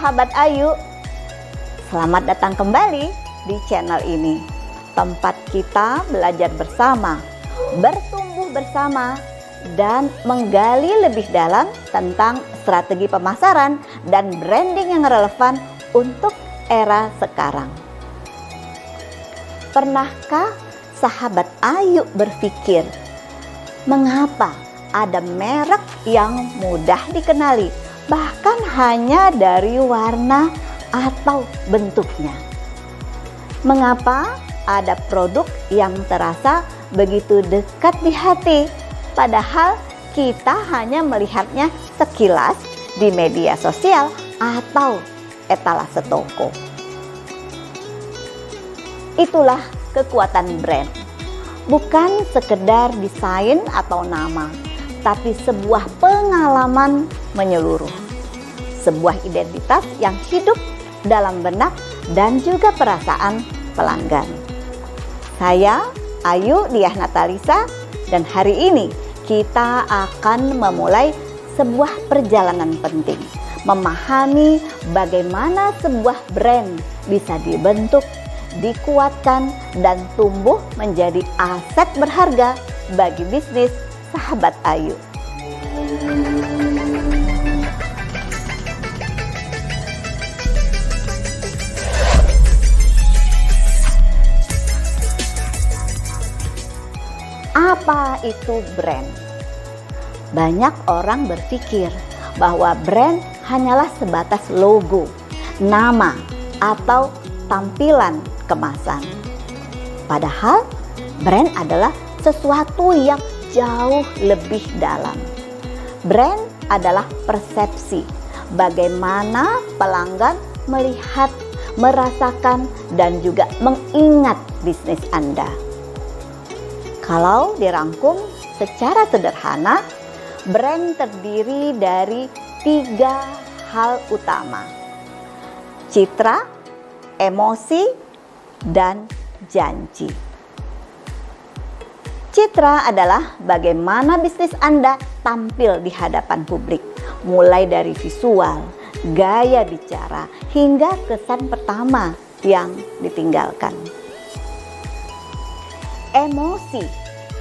sahabat Ayu, selamat datang kembali di channel ini. Tempat kita belajar bersama, bertumbuh bersama, dan menggali lebih dalam tentang strategi pemasaran dan branding yang relevan untuk era sekarang. Pernahkah sahabat Ayu berpikir, mengapa ada merek yang mudah dikenali, bahkan hanya dari warna atau bentuknya? Mengapa ada produk yang terasa begitu dekat di hati, padahal kita hanya melihatnya sekilas di media sosial atau etalase toko? Itulah kekuatan brand. Bukan sekedar desain atau nama, tapi sebuah pengalaman menyeluruh. Sebuah identitas yang hidup dalam benak dan juga perasaan pelanggan. Saya Ayu Diah Natalisa, dan hari ini kita akan memulai sebuah perjalanan penting, memahami bagaimana sebuah brand bisa dibentuk, dikuatkan, dan tumbuh menjadi aset berharga bagi bisnis sahabat Ayu. Apa itu brand? Banyak orang berpikir bahwa brand hanyalah sebatas logo, nama, atau tampilan kemasan. Padahal brand adalah sesuatu yang jauh lebih dalam. Brand adalah persepsi bagaimana pelanggan melihat, merasakan, dan juga mengingat bisnis Anda. Kalau dirangkum secara sederhana, brand terdiri dari 3 hal utama: citra, emosi, dan janji. Citra adalah bagaimana bisnis Anda tampil di hadapan publik, mulai dari visual, gaya bicara, hingga kesan pertama yang ditinggalkan. Emosi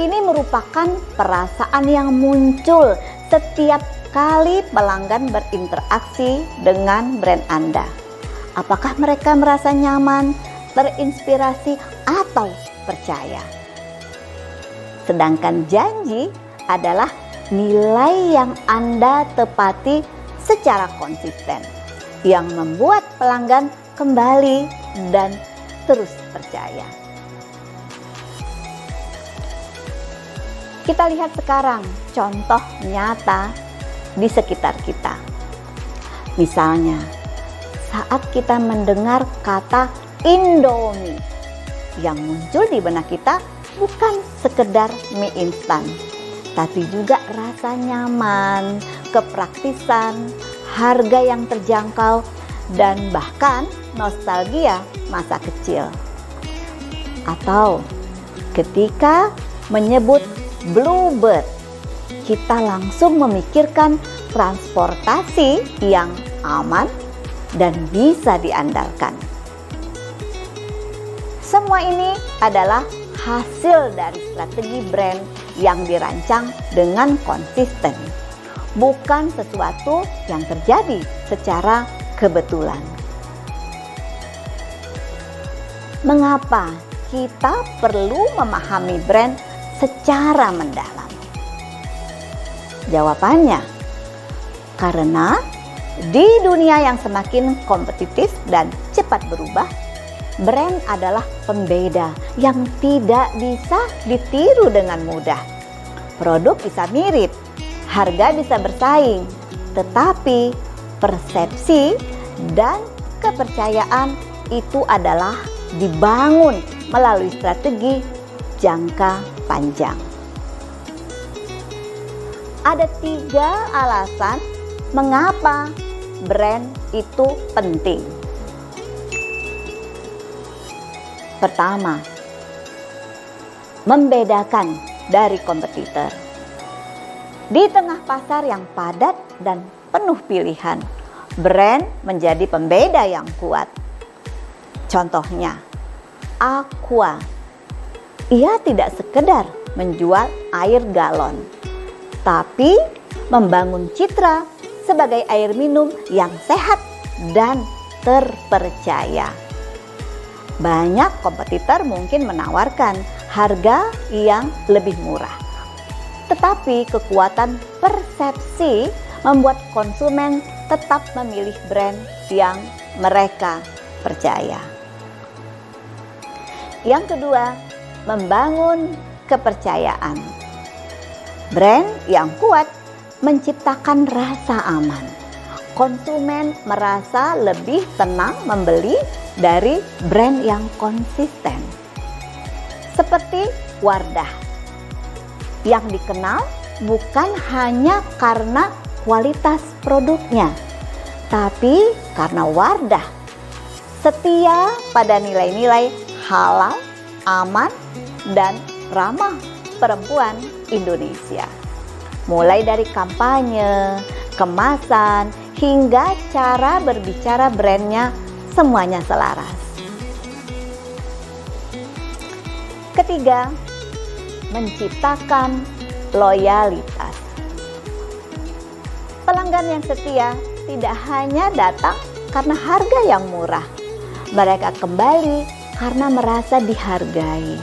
ini merupakan perasaan yang muncul setiap kali pelanggan berinteraksi dengan brand Anda. Apakah mereka merasa nyaman, terinspirasi, atau percaya? Sedangkan janji adalah nilai yang Anda tepati secara konsisten, yang membuat pelanggan kembali dan terus percaya. Kita lihat sekarang contoh nyata di sekitar kita. Misalnya, saat kita mendengar kata Indomie, yang muncul di benak kita bukan sekedar mie instan, tapi juga rasa nyaman, kepraktisan, harga yang terjangkau, dan bahkan nostalgia masa kecil. Atau ketika menyebut Bluebird, kita langsung memikirkan transportasi yang aman dan bisa diandalkan. Semua ini adalah hasil dari strategi brand yang dirancang dengan konsisten, bukan sesuatu yang terjadi secara kebetulan. Mengapa kita perlu memahami brand secara mendalam? Jawabannya, karena di dunia yang semakin kompetitif dan cepat berubah, brand adalah pembeda yang tidak bisa ditiru dengan mudah. Produk bisa mirip, harga bisa bersaing, tetapi persepsi dan kepercayaan itu adalah dibangun melalui strategi jangka panjang. Ada 3 alasan mengapa brand itu penting. Pertama, membedakan dari kompetitor. Di tengah pasar yang padat dan penuh pilihan, brand menjadi pembeda yang kuat. Contohnya, Aqua. Ia tidak sekedar menjual air galon, tapi membangun citra sebagai air minum yang sehat dan terpercaya. Banyak kompetitor mungkin menawarkan harga yang lebih murah, tetapi kekuatan persepsi membuat konsumen tetap memilih brand yang mereka percaya. Yang kedua, membangun kepercayaan. Brand yang kuat menciptakan rasa aman. Konsumen merasa lebih tenang membeli dari brand yang konsisten. Seperti Wardah, yang dikenal bukan hanya karena kualitas produknya, tapi karena Wardah setia pada nilai-nilai halal, aman, dan ramah perempuan Indonesia. Mulai dari kampanye, kemasan, hingga cara berbicara brandnya, semuanya selaras. Ketiga, menciptakan loyalitas. Pelanggan yang setia tidak hanya datang karena harga yang murah. Mereka kembali karena merasa dihargai,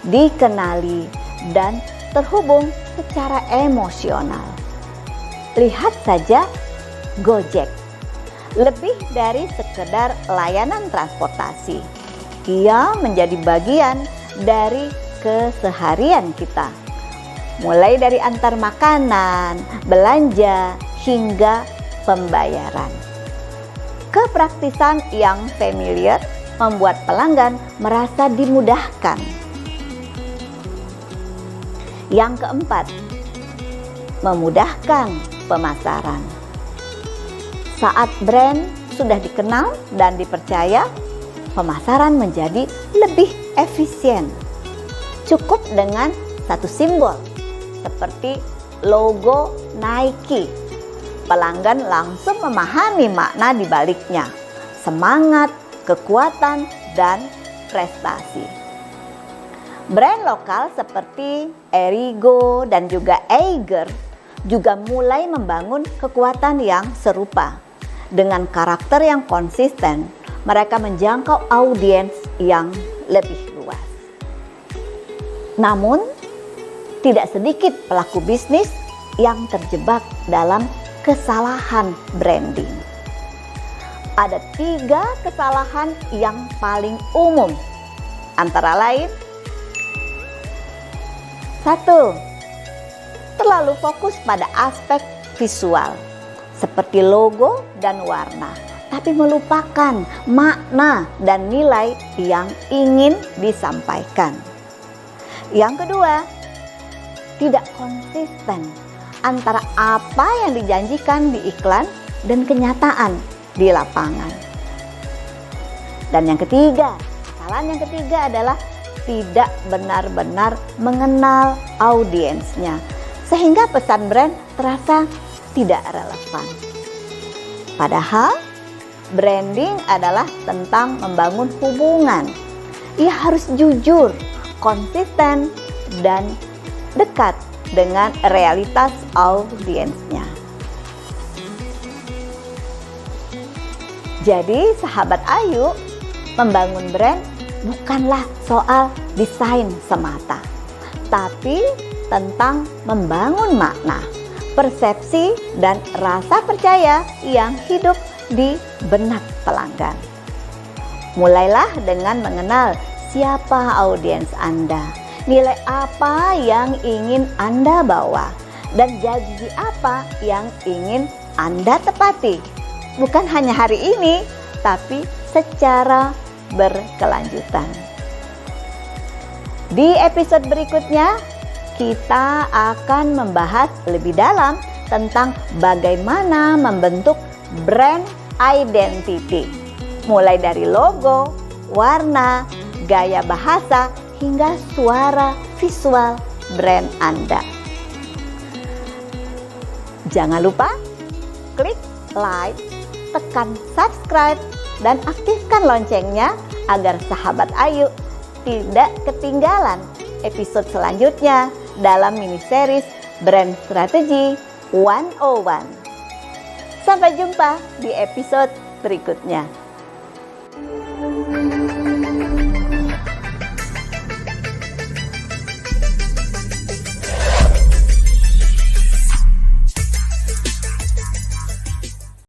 dikenali, dan terhubung secara emosional. Lihat saja Gojek. Lebih dari sekedar layanan transportasi, ia menjadi bagian dari keseharian kita. Mulai dari antar makanan, belanja, hingga pembayaran. Kepraktisan yang familiar membuat pelanggan merasa dimudahkan. Yang keempat, memudahkan pemasaran. Saat brand sudah dikenal dan dipercaya, pemasaran menjadi lebih efisien. Cukup dengan satu simbol seperti logo Nike. Pelanggan langsung memahami makna di baliknya, semangat, kekuatan, dan prestasi. Brand lokal seperti Erigo dan juga Eiger juga mulai membangun kekuatan yang serupa. Dengan karakter yang konsisten, mereka menjangkau audiens yang lebih luas. Namun, tidak sedikit pelaku bisnis yang terjebak dalam kesalahan branding. Ada 3 kesalahan yang paling umum, antara lain: 1. Terlalu fokus pada aspek visual seperti logo dan warna, tapi melupakan makna dan nilai yang ingin disampaikan. Yang kedua, tidak konsisten antara apa yang dijanjikan di iklan dan kenyataan di lapangan. Dan yang ketiga, kesalahan yang ketiga adalah tidak benar-benar mengenal audiensnya, sehingga pesan brand terasa tidak relevan. Padahal branding adalah tentang membangun hubungan. Ia harus jujur, konsisten, dan dekat dengan realitas audiensnya. Jadi sahabat Ayu, membangun brand bukanlah soal desain semata, tapi tentang membangun makna, persepsi, dan rasa percaya yang hidup di benak pelanggan. Mulailah dengan mengenal siapa audiens Anda, nilai apa yang ingin Anda bawa, dan janji apa yang ingin Anda tepati. Bukan hanya hari ini, tapi secara berkelanjutan. Di episode berikutnya, kita akan membahas lebih dalam tentang bagaimana membentuk brand identity, mulai dari logo, warna, gaya bahasa, hingga suara visual brand Anda. Jangan lupa klik like, tekan subscribe dan aktifkan loncengnya agar sahabat Ayu tidak ketinggalan episode selanjutnya dalam mini series Brand Strategy 101. Sampai jumpa di episode berikutnya.